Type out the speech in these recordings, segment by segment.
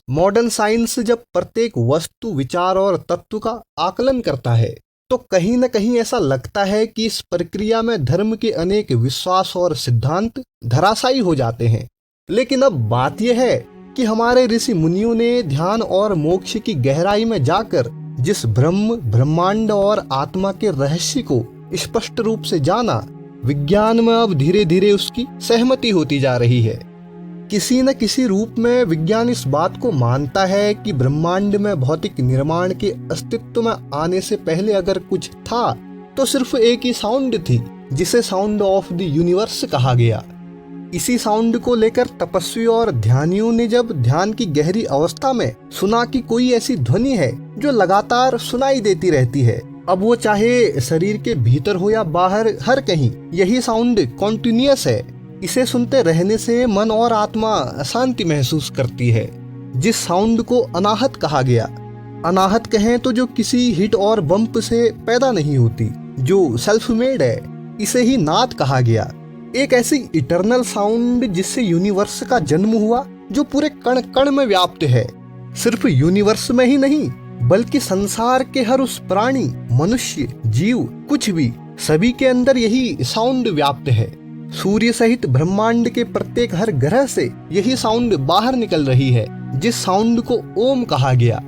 Modern science जब प्रत्येक वस्तु, विचार और तत्व का आकलन करता है तो कहीं न कहीं ऐसा लगता है कि इस प्रक्रिया में धर्म के अनेक विश्वास और सिद्धांत धराशायी हो जाते हैं। लेकिन अब बात यह है कि हमारे ऋषि मुनियों ने ध्यान और मोक्ष की गहराई में जाकर जिस ब्रह्म, ब्रह्मांड और आत्मा के रहस्य को स्पष्ट रूप से जाना, विज्ञान में अब धीरे धीरे उसकी सहमति होती जा रही है। किसी न किसी रूप में विज्ञान इस बात को मानता है कि ब्रह्मांड में भौतिक निर्माण के अस्तित्व में आने से पहले अगर कुछ था तो सिर्फ एक ही साउंड थी, जिसे साउंड ऑफ द यूनिवर्स कहा गया। इसी साउंड को लेकर तपस्वी और ध्यानियों ने जब ध्यान की गहरी अवस्था में सुना कि कोई ऐसी ध्वनि है जो लगातार सुनाई देती रहती है, अब वो चाहे शरीर के भीतर हो या बाहर, हर कहीं यही साउंड कॉन्टिन्यूअस है। इसे सुनते रहने से मन और आत्मा शांति महसूस करती है। जिस साउंड को अनाहत कहा गया, अनाहत कहें तो जो किसी हिट और बम्प से पैदा नहीं होती, जो सेल्फ मेड है, इसे ही नाद कहा गया। एक ऐसी इटर्नल साउंड जिससे यूनिवर्स का जन्म हुआ, जो पूरे कण कण में व्याप्त है। सिर्फ यूनिवर्स में ही नहीं बल्कि संसार के हर उस प्राणी, मनुष्य, जीव, कुछ भी, सभी के अंदर यही साउंड व्याप्त है। सूर्य सहित ब्रह्मांड के प्रत्येक हर ग्रह से यही साउंड बाहर निकल रही है, जिस साउंड को ओम कहा गया।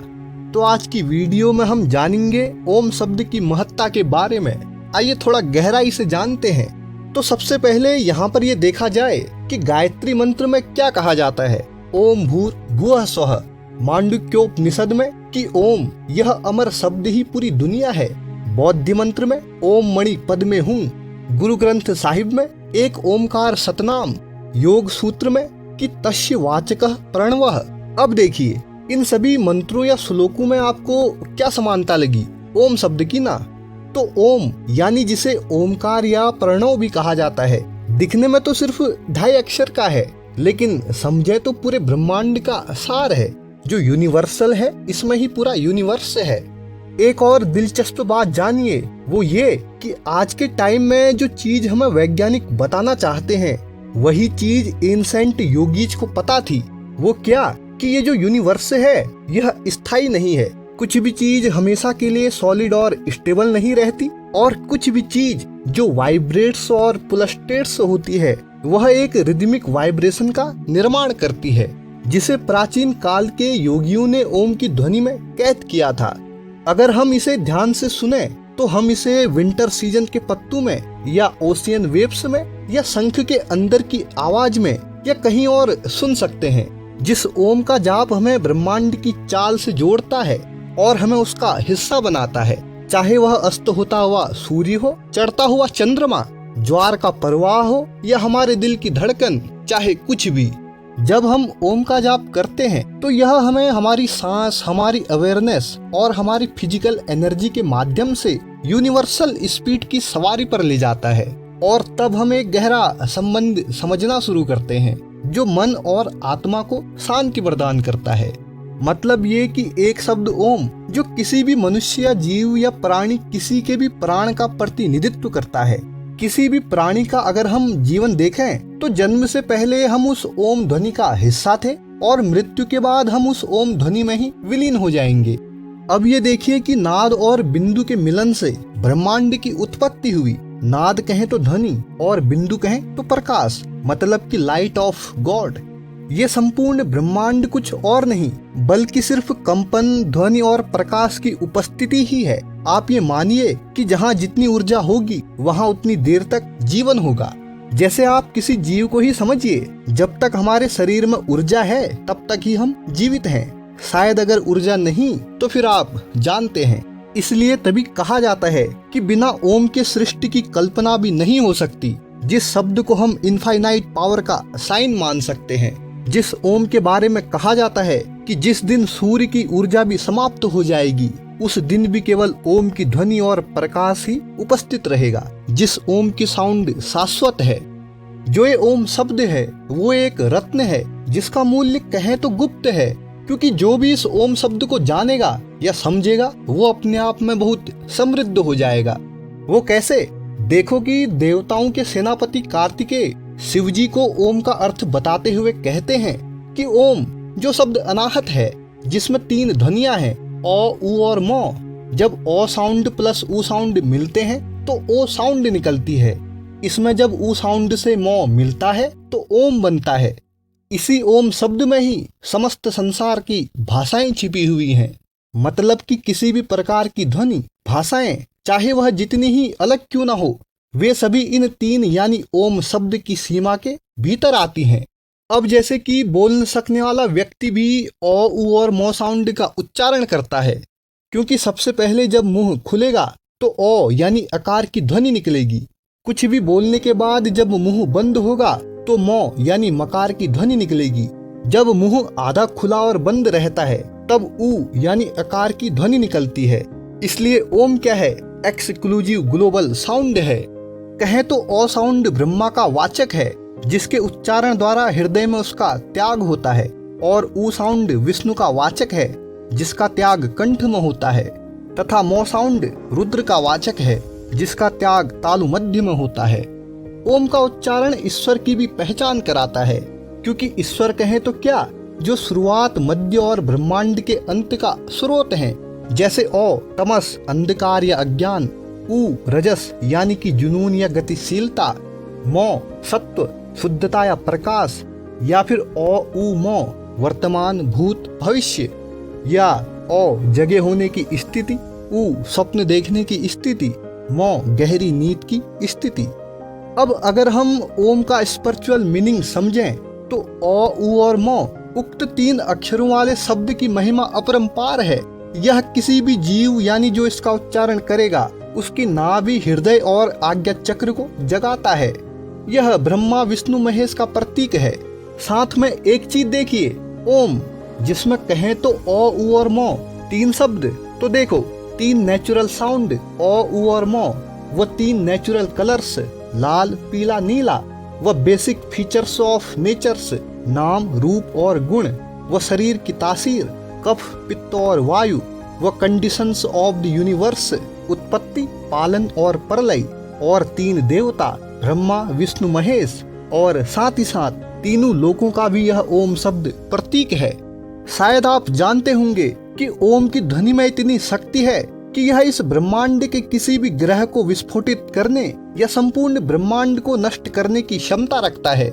तो आज की वीडियो में हम जानेंगे ओम शब्द की महत्ता के बारे में। आइए थोड़ा गहराई से जानते हैं। तो सबसे पहले यहाँ पर यह देखा जाए कि गायत्री मंत्र में क्या कहा जाता है। ओम भूर्भुवः स्वः, मांडुक्योपनिषद में कि ओम यह अमर शब्द ही पूरी दुनिया है। बौद्ध मंत्र में ओम मणि पद में हूँ। गुरु ग्रंथ साहिब में एक ओमकार सतनाम। योग सूत्र में कि तस्य वाचकः प्रणवः। अब देखिए इन सभी मंत्रों या श्लोकों में आपको क्या समानता लगी ओम शब्द की ना। तो ओम यानी जिसे ओमकार या प्रणव भी कहा जाता है, दिखने में तो सिर्फ 2.5 अक्षर का है, लेकिन समझे तो पूरे ब्रह्मांड का सार है, जो यूनिवर्सल है। इसमें ही पूरा यूनिवर्स है। एक और दिलचस्प बात जानिए, वो ये कि आज के टाइम में जो चीज हमें वैज्ञानिक बताना चाहते हैं, वही चीज एंसेंट योगीज को पता थी। वो क्या कि ये जो यूनिवर्स है यह स्थायी नहीं है। कुछ भी चीज हमेशा के लिए सॉलिड और स्टेबल नहीं रहती, और कुछ भी चीज जो वाइब्रेट्स और पुलस्टेट्स होती है वह एक रिदमिक वाइब्रेशन का निर्माण करती है, जिसे प्राचीन काल के योगियों ने ओम की ध्वनि में कैद किया था। अगर हम इसे ध्यान से सुने तो हम इसे विंटर सीजन के पत्तों में, या ओशियन वेव्स में, या शंख के अंदर की आवाज में, या कहीं और सुन सकते हैं। जिस ओम का जाप हमें ब्रह्मांड की चाल से जोड़ता है और हमें उसका हिस्सा बनाता है, चाहे वह अस्त होता हुआ सूर्य हो, चढ़ता हुआ चंद्रमा, ज्वार का प्रवाह हो, या हमारे दिल की धड़कन, चाहे कुछ भी। जब हम ओम का जाप करते हैं तो यह हमें हमारी सांस, हमारी अवेयरनेस और हमारी फिजिकल एनर्जी के माध्यम से यूनिवर्सल स्पीड की सवारी पर ले जाता है, और तब हम एक गहरा संबंध समझना शुरू करते हैं, जो मन और आत्मा को शांति प्रदान करता है। मतलब ये कि एक शब्द ओम जो किसी भी मनुष्य या जीव या प्राणी, किसी के भी प्राण का प्रतिनिधित्व करता है। किसी भी प्राणी का अगर हम जीवन देखें तो जन्म से पहले हम उस ओम ध्वनि का हिस्सा थे, और मृत्यु के बाद हम उस ओम ध्वनि में ही विलीन हो जाएंगे। अब ये देखिए कि नाद और बिंदु के मिलन से ब्रह्मांड की उत्पत्ति हुई। नाद कहें तो ध्वनि और बिंदु कहें तो प्रकाश, मतलब कि लाइट ऑफ गॉड। ये संपूर्ण ब्रह्मांड कुछ और नहीं बल्कि सिर्फ कंपन, ध्वनि और प्रकाश की उपस्थिति ही है। आप ये मानिए कि जहाँ जितनी ऊर्जा होगी वहाँ उतनी देर तक जीवन होगा। जैसे आप किसी जीव को ही समझिए, जब तक हमारे शरीर में ऊर्जा है तब तक ही हम जीवित हैं। शायद अगर ऊर्जा नहीं तो फिर आप जानते हैं। इसलिए तभी कहा जाता है कि बिना ओम के सृष्टि की कल्पना भी नहीं हो सकती, जिस शब्द को हम इनफाइनाइट पावर का साइन मान सकते हैं। जिस ओम के बारे में कहा जाता है कि जिस दिन सूर्य की ऊर्जा भी समाप्त हो जाएगी, उस दिन भी केवल ओम की ध्वनि और प्रकाश ही उपस्थित रहेगा। जिस ओम की साउंड शाश्वत है। जो ये ओम शब्द है वो एक रत्न है, जिसका मूल्य कहें तो गुप्त है, क्योंकि जो भी इस ओम शब्द को जानेगा या समझेगा वो अपने आप में बहुत समृद्ध हो जाएगा। वो कैसे? देखो कि देवताओं के सेनापति कार्तिकेय शिव जी को ओम का अर्थ बताते हुए कहते हैं कि ओम जो शब्द अनाहत है, जिसमें 3 ध्वनियां हैं, ओ, उ और मो। जब ओ साउंड प्लस उ साउंड मिलते हैं तो ओ साउंड निकलती है। इसमें जब उ साउंड से मो मिलता है तो ओम बनता है। इसी ओम शब्द में ही समस्त संसार की भाषाएं छिपी हुई हैं। मतलब कि किसी भी प्रकार की ध्वनि, भाषाएं, चाहे वह जितनी ही अलग क्यों ना हो, वे सभी इन 3 यानी ओम शब्द की सीमा के भीतर आती हैं। अब जैसे कि बोल सकने वाला व्यक्ति भी ओ, उ और मो साउंड का उच्चारण करता है, क्योंकि सबसे पहले जब मुंह खुलेगा तो ओ यानी आकार की ध्वनि निकलेगी। कुछ भी बोलने के बाद जब मुंह बंद होगा तो मो यानी मकार की ध्वनि निकलेगी। जब मुंह आधा खुला और बंद रहता है तब उ यानी आकार की ध्वनि निकलती है। इसलिए ओम क्या है? एक्सक्लूसिव ग्लोबल साउंड है। कहें तो ओ साउंड ब्रह्मा का वाचक है, जिसके उच्चारण द्वारा हृदय में उसका त्याग होता है, और उ साउंड विष्णु का वाचक है, जिसका त्याग कंठ में होता है, तथा मो साउंड रुद्र का वाचक है, जिसका त्याग तालु मध्य में होता है। ओम का उच्चारण ईश्वर की भी पहचान कराता है, क्योंकि ईश्वर कहें तो क्या, जो शुरुआत, मध्य और ब्रह्मांड के अंत का स्रोत है। जैसे ओ तमस, अंधकार या अज्ञान, उ रजस यानी कि जुनून या गतिशीलता, मो सत्व, शुद्धता या प्रकाश, या फिर ओ उ मो वर्तमान, भूत, भविष्य, या ओ जगे होने की स्थिति, उ स्वप्न देखने की स्थिति, मो गहरी नींद की स्थिति। अब अगर हम ओम का स्पिरिचुअल मीनिंग समझें तो ओ, उ और मो उक्त 3 अक्षरों वाले शब्द की महिमा अपरंपार है। यह किसी भी जीव यानी जो इसका उच्चारण करेगा उसकी नाभि, हृदय और आज्ञा चक्र को जगाता है। यह ब्रह्मा, विष्णु, महेश का प्रतीक है। साथ में एक चीज देखिए, ओम, जिसमें कहें तो ओ, उ और मो 3 शब्द, तो देखो 3 नेचुरल साउंड ओ, उ और मो, वो 3 नेचुरल कलर्स लाल, पीला, नीला, वो बेसिक फीचर्स ऑफ नेचर्स नाम, रूप और गुण, वो शरीर की तासीर कफ, पित्त और वायु, वो कंडीशंस ऑफ द यूनिवर्स उत्पत्ति, पालन और प्रलय, और 3 देवता ब्रह्मा, विष्णु, महेश, और साथ ही साथ तीनों लोकों का भी यह ओम शब्द प्रतीक है। शायद आप जानते होंगे कि ओम की ध्वनि में इतनी शक्ति है कि यह इस ब्रह्मांड के किसी भी ग्रह को विस्फोटित करने या संपूर्ण ब्रह्मांड को नष्ट करने की क्षमता रखता है।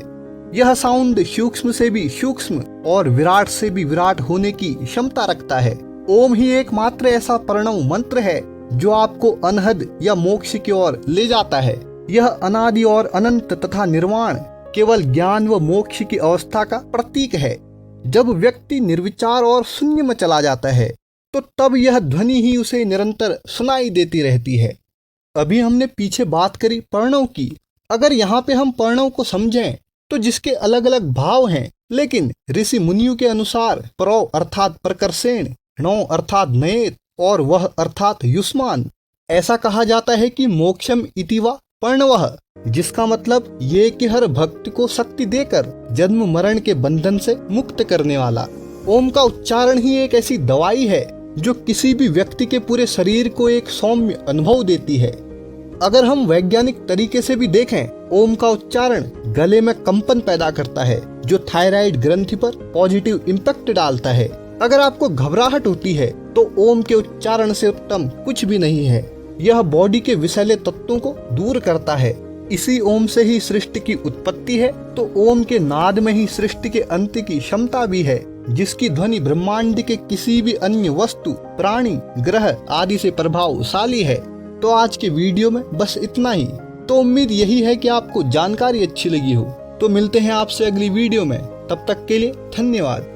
यह साउंड सूक्ष्म से भी सूक्ष्म और विराट से भी विराट होने की क्षमता रखता है। ओम ही एकमात्र ऐसा प्रणव मंत्र है जो आपको अनहद या मोक्ष की ओर ले जाता है। यह अनादि और अनंत तथा निर्वाण, केवल ज्ञान व मोक्ष की अवस्था का प्रतीक है। जब व्यक्ति निर्विचार और शून्य में चला जाता है तो तब यह ध्वनि ही उसे निरंतर सुनाई देती रहती है। अभी हमने पीछे बात करी प्रणव की। अगर यहाँ पे हम प्रणव को समझें तो जिसके अलग अलग भाव हैं, लेकिन ऋषि मुनियों के अनुसार प्रो अर्थात प्रकर्षेण, णो अर्थात नयेत और वह अर्थात युष्मान। ऐसा कहा जाता है कि मोक्षम इति वा प्रणवः, जिसका मतलब ये कि हर भक्त को शक्ति देकर जन्म मरण के बंधन से मुक्त करने वाला। ओम का उच्चारण ही एक ऐसी दवाई है जो किसी भी व्यक्ति के पूरे शरीर को एक सौम्य अनुभव देती है। अगर हम वैज्ञानिक तरीके से भी देखें, ओम का उच्चारण गले में कंपन पैदा करता है जो थायराइड ग्रंथि पर पॉजिटिव इम्पैक्ट डालता है। अगर आपको घबराहट होती है तो ओम के उच्चारण से उत्तम कुछ भी नहीं है। यह बॉडी के विषैले तत्वों को दूर करता है। इसी ओम से ही सृष्टि की उत्पत्ति है, तो ओम के नाद में ही सृष्टि के अंत की क्षमता भी है, जिसकी ध्वनि ब्रह्मांड के किसी भी अन्य वस्तु, प्राणी, ग्रह आदि से प्रभावशाली है। तो आज के वीडियो में बस इतना ही। तो उम्मीद यही है कि आपको जानकारी अच्छी लगी हो। तो मिलते हैं आपसे अगली वीडियो में, तब तक के लिए धन्यवाद।